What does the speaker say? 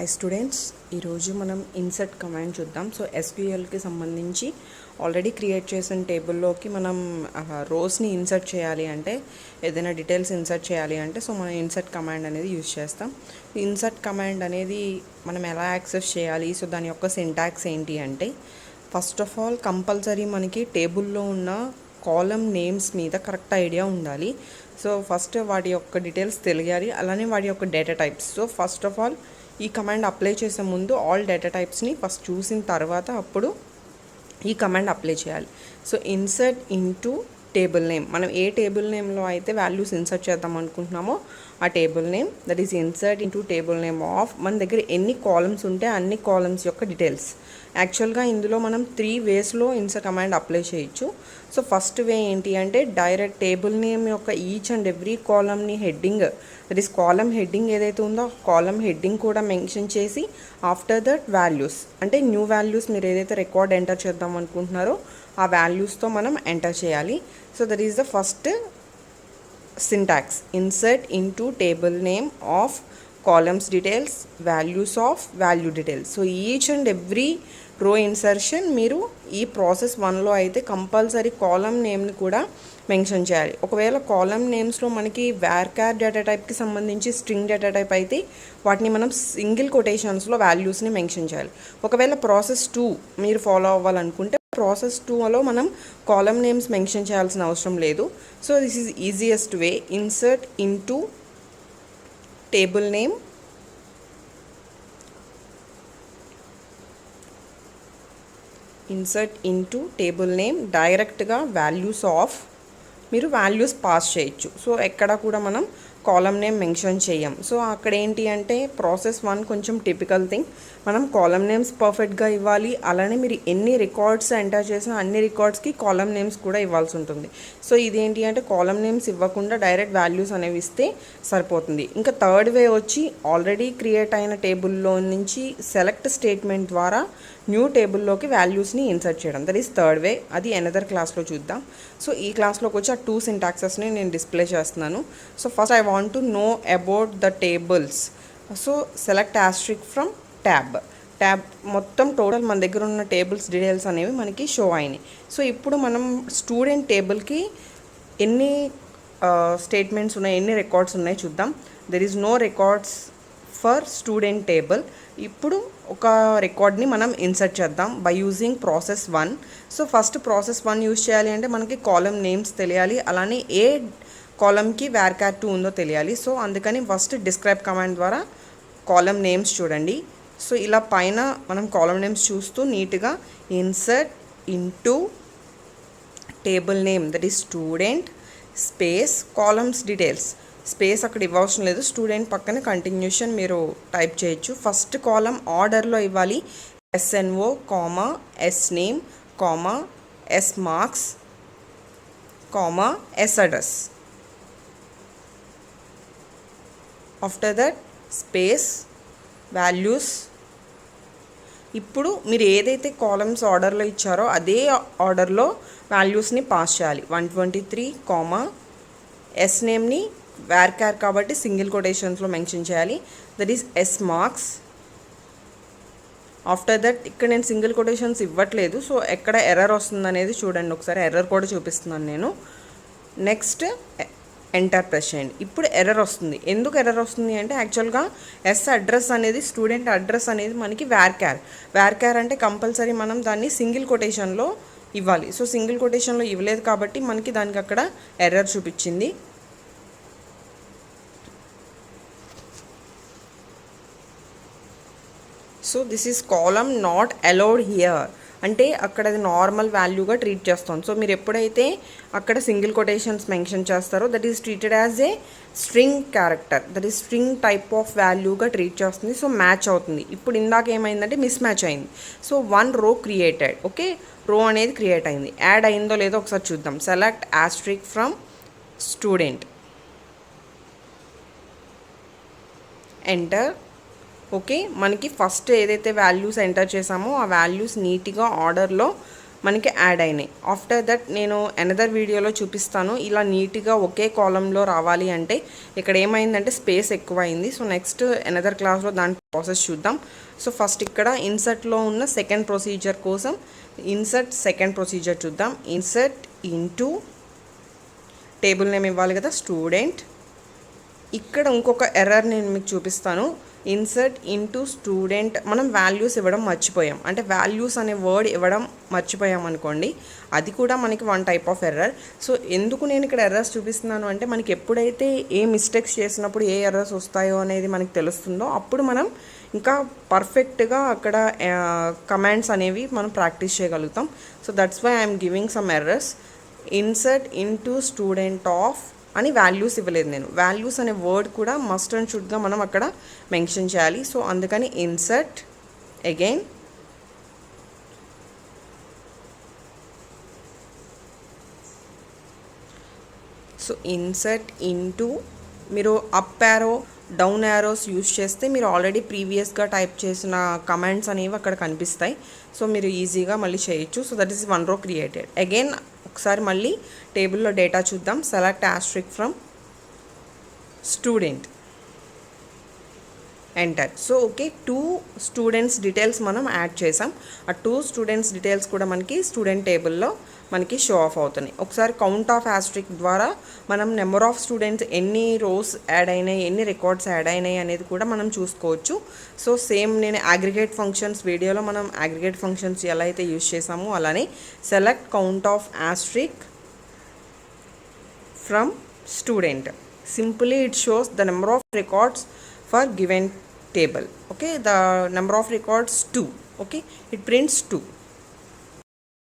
Hi students, ఈరోజు మనం insert command చూద్దాం. సో ఎస్క్యూఎల్కి సంబంధించి ఆల్రెడీ క్రియేట్ చేసిన టేబుల్లోకి మనం రోస్ని ఇన్సర్ట్ చేయాలి అంటే, ఏదైనా డీటెయిల్స్ ఇన్సర్ట్ చేయాలి అంటే సో మనం ఇన్సర్ట్ కమాండ్ అనేది యూజ్ చేస్తాం. ఇన్సర్ట్ కమాండ్ అనేది మనం ఎలా యాక్సెస్ చేయాలి, సో దాని యొక్క సింటాక్స్ ఏంటి అంటే, ఫస్ట్ ఆఫ్ ఆల్ కంపల్సరీ మనకి టేబుల్లో ఉన్న కాలమ్ నేమ్స్ మీద కరెక్ట్ ఐడియా ఉండాలి. సో ఫస్ట్ వాటి యొక్క డీటెయిల్స్ తెలియాలి, అలానే వాటి యొక్క data types. So first of all ఈ కమాండ్ అప్లై చేసే ముందు ఆల్ డేటా టైప్స్ని ఫస్ట్ చూసిన తర్వాత అప్పుడు ఈ కమాండ్ అప్లై చేయాలి. So insert into table name, మనం ఏ టేబుల్ నేమ్లో అయితే వాల్యూస్ ఇన్సర్ట్ చేద్దాం అనుకుంటున్నామో ఆ table name, that is insert into table name of, మన దగ్గర ఎన్ని కాలమ్స్ ఉంటే అన్ని కాలమ్స్ యొక్క డీటెయిల్స్. యాక్చువల్గా ఇందులో మనం 3 వేస్లో ఇన్సర్ట్ కమాండ్ అప్లై చేయొచ్చు. సో ఫస్ట్ వే ఏంటి అంటే, డైరెక్ట్ టేబుల్ నేమ్ యొక్క ఈచ్ అండ్ ఎవ్రీ కాలమ్ని heading, that is column heading ఏదైతే ఉందో కాలమ్ హెడ్డింగ్ కూడా మెన్షన్ చేసి, ఆఫ్టర్ దట్ వాల్యూస్ అంటే న్యూ వాల్యూస్ మీరు ఏదైతే రికార్డ్ ఎంటర్ చేద్దాం అనుకుంటున్నారో ఆ వాల్యూస్తో మనం ఎంటర్ చేయాలి. So that is the first syntax, insert into table name of columns details, values of value details. So each and every రో ఇన్సర్షన్ మీరు ఈ ప్రాసెస్ 1లో అయితే కంపల్సరీ కాలమ్ నేమ్ని కూడా మెన్షన్ చేయాలి. ఒకవేళ కాలమ్ నేమ్స్లో మనకి varchar డేటా టైప్కి సంబంధించి స్ట్రింగ్ డేటా టైప్ అయితే వాటిని మనం సింగిల్ కొటేషన్స్లో వాల్యూస్ని మెన్షన్ చేయాలి. ఒకవేళ ప్రాసెస్ 2 మీరు ఫాలో అవ్వాలనుకుంటే ప్రాసెస్ 2లో మనం కాలమ్ నేమ్స్ మెన్షన్ చేయాల్సిన అవసరం లేదు. So this is easiest way, insert into table name insert into table name డైరెక్ట్గా వాల్యూస్ ఆఫ్ మీరు వాల్యూస్ పాస్ చేయొచ్చు. సో ఎక్కడ కూడా మనం కాలమ్ నేమ్ మెన్షన్ చేయం. సో అక్కడ ఏంటి అంటే ప్రాసెస్ 1 కొంచెం టిపికల్ థింగ్, మనం కాలమ్ నేమ్స్ పర్ఫెక్ట్గా ఇవ్వాలి, అలానే మీరు ఎన్ని రికార్డ్స్ ఎంటర్ చేసినా అన్ని రికార్డ్స్కి కాలమ్ నేమ్స్ కూడా ఇవ్వాల్సి ఉంటుంది. సో ఇదేంటి అంటే కాలమ్ నేమ్స్ ఇవ్వకుండా డైరెక్ట్ వాల్యూస్ అనేవి ఇస్తే సరిపోతుంది. ఇంకా థర్డ్ వే వచ్చి, ఆల్రెడీ క్రియేట్ అయిన టేబుల్లో నుంచి సెలెక్ట్ స్టేట్మెంట్ ద్వారా న్యూ టేబుల్లోకి వాల్యూస్ని ఇన్సర్ట్ చేయడం, దట్ ఈస్ థర్డ్ వే. అది అనదర్ క్లాస్లో చూద్దాం. సో ఈ క్లాస్లోకి వచ్చి ఆ 2 సింటాక్సెస్ని నేను డిస్ప్లే చేస్తున్నాను. So first I want to know about the tables. So select Austric from tab మొత్తం టోటల్ మన దగ్గర ఉన్న టేబుల్స్ డీటెయిల్స్ అనేవి మనకి షో అయినాయి. సో ఇప్పుడు మనం స్టూడెంట్ టేబుల్కి ఎన్ని స్టేట్మెంట్స్ ఉన్నాయి, ఎన్ని రికార్డ్స్ ఉన్నాయి చూద్దాం. There is no records for student table. ఇప్పుడు ఒక రికార్డ్ని మనం ఇన్సర్ట్ చేద్దాం by using process 1. So first process 1 use చేయాలి అంటే మనకి కాలమ్ నేమ్స్ తెలియాలి, అలానే ఏ కాలమ్కి varchar 2 ఉందో తెలియాలి. సో అందుకని ఫస్ట్ డిస్క్రైబ్ కమాండ్ ద్వారా కాలమ్ నేమ్స్ చూడండి. సో ఇలా పైన మనం కాలమ్ నేమ్స్ చూస్తూ నీట్గా insert into table name, that is student space columns details. Space అక్కడ ఇవ్వవసరం లేదు, స్టూడెంట్ పక్కన కంటిన్యూషన్ మీరు టైప్ చేయొచ్చు. ఫస్ట్ కాలమ్ ఆర్డర్లో ఇవ్వాలి, SNO, SName, SMarks, SAddress. After that space values. ఇప్పుడు మీరు ఏదైతే కాలమ్స్ ఆర్డర్లో ఇచ్చారో అదే ఆర్డర్లో వాల్యూస్ని పాస్ చేయాలి. 123, SNameని varchar కాబట్టి సింగిల్ కొటేషన్స్లో మెన్షన్ చేయాలి, that is SMarks. After that ఇక్కడ నేను సింగిల్ కొటేషన్స్ ఇవ్వట్లేదు, సో ఎక్కడ ఎర్రర్ వస్తుంది అనేది చూడండి ఒకసారి, ఎర్రర్ కూడా చూపిస్తున్నాను నేను. నెక్స్ట్ ఎంటర్ ప్రెస్ చేయండి. ఇప్పుడు ఎర్రర్ వస్తుంది. ఎందుకు ఎర్రర్ వస్తుంది అంటే, యాక్చువల్గా అడ్రస్ అనేది స్టూడెంట్ అడ్రస్ అనేది మనకి varchar అంటే కంపల్సరీ మనం దాన్ని సింగిల్ కొటేషన్లో ఇవ్వాలి. సో సింగిల్ కొటేషన్లో ఇవ్వలేదు కాబట్టి మనకి దానికి అక్కడ ఎర్రర్ చూపించింది. So this is column not allowed here అంటే అక్కడ అది నార్మల్ వాల్యూగా ట్రీట్ చేస్తాం. సో మీరు ఎప్పుడైతే అక్కడ సింగిల్ కొటేషన్స్ మెన్షన్ చేస్తారో that is treated as a string character, that is string type of వాల్యూగా ట్రీట్ చేస్తుంది. సో మ్యాచ్ అవుతుంది. ఇప్పుడు ఇందాక ఏమైందంటే మిస్ మ్యాచ్ అయింది. సో 1 రో క్రియేటెడ్, ఓకే, రో అనేది క్రియేట్ అయింది. యాడ్ అయిందో లేదో ఒకసారి చూద్దాం. Select Austric from student, enter. Okay, మనకి ఫస్ట్ ఏదైతే వాల్యూస్ ఎంటర్ చేసామో ఆ వాల్యూస్ నీట్గా ఆర్డర్లో మనకి యాడ్ అయినాయి. ఆఫ్టర్ దట్ నేను అనదర్ వీడియోలో చూపిస్తాను ఇలా నీట్గా ఒకే కాలంలో రావాలి అంటే. ఇక్కడ ఏమైందంటే స్పేస్ ఎక్కువైంది. సో నెక్స్ట్ అనదర్ క్లాస్లో దాని ప్రాసెస్ చూద్దాం. సో ఫస్ట్ ఇక్కడ ఇన్సర్ట్లో ఉన్న సెకండ్ ప్రొసీజర్ కోసం ఇన్సర్ట్ సెకండ్ ప్రొసీజర్ చూద్దాం. ఇన్సర్ట్ ఇంటూ టేబుల్ నేమ్ ఇవ్వాలి కదా స్టూడెంట్. ఇక్కడ ఇంకొక ఎర్రర్ నేను మీకు చూపిస్తాను. ఇన్సర్ట్ ఇంటూ స్టూడెంట్ మనం వాల్యూస్ ఇవ్వడం మర్చిపోయాం. అంటే వాల్యూస్ అనే వర్డ్ ఇవ్వడం మర్చిపోయాం అనుకోండి, అది కూడా మనకి one type of error. So ఎందుకు నేను ఇక్కడ ఎర్రర్స్ చూపిస్తున్నాను అంటే మనకి ఎప్పుడైతే ఏ మిస్టేక్స్ చేసినప్పుడు ఏ ఎర్రర్స్ వస్తాయో అనేది మనకి తెలుస్తుందో అప్పుడు మనం ఇంకా పర్ఫెక్ట్గా అక్కడ కమాండ్స్ అనేవి మనం ప్రాక్టీస్ చేయగలుగుతాం. So that's why I'm giving some errors. Insert into student of అని వాల్యూస్ ఇవ్వలేదు నేను. వాల్యూస్ అనే వర్డ్ కూడా మస్ట్ అండ్ షుడ్గా మనం అక్కడ మెన్షన్ చేయాలి. సో అందుకని insert again so insert into మీరు up arrow down arrows use చేస్తే మీరు ఆల్రెడీ ప్రీవియస్గా టైప్ చేసిన కమాండ్స్ అనేవి అక్కడ కనిపిస్తాయి. సో మీరు ఈజీగా మళ్ళీ చేయొచ్చు. సో దట్ ఈస్ వన్ రో క్రియేటెడ్. అగైన్ ఒకసారి మళ్ళీ టేబుల్లో డేటా చూద్దాం. Select Austric from student, enter. So okay, 2 students details మనం యాడ్ చేసాం. ఆ 2 స్టూడెంట్స్ డీటెయిల్స్ కూడా మనకి స్టూడెంట్ టేబుల్లో మనకి షో ఆఫ్ అవుతున్నాయి. ఒకసారి కౌంట్ ఆఫ్ ఆస్ట్రిక్ ద్వారా మనం నెంబర్ ఆఫ్ స్టూడెంట్స్ ఎన్ని రోస్ యాడ్ అయినాయి, ఎన్ని రికార్డ్స్ యాడ్ అయినాయి అనేది కూడా మనం చూసుకోవచ్చు. సో సేమ్ నేను అగ్రిగేట్ ఫంక్షన్స్ వీడియోలో మనం అగ్రిగేట్ ఫంక్షన్స్ ఎలా అయితే యూజ్ చేసామో అలానే select count of Austric from student. Simply it shows the number of records for given table. Okay, the number of records 2. Okay, it prints 2.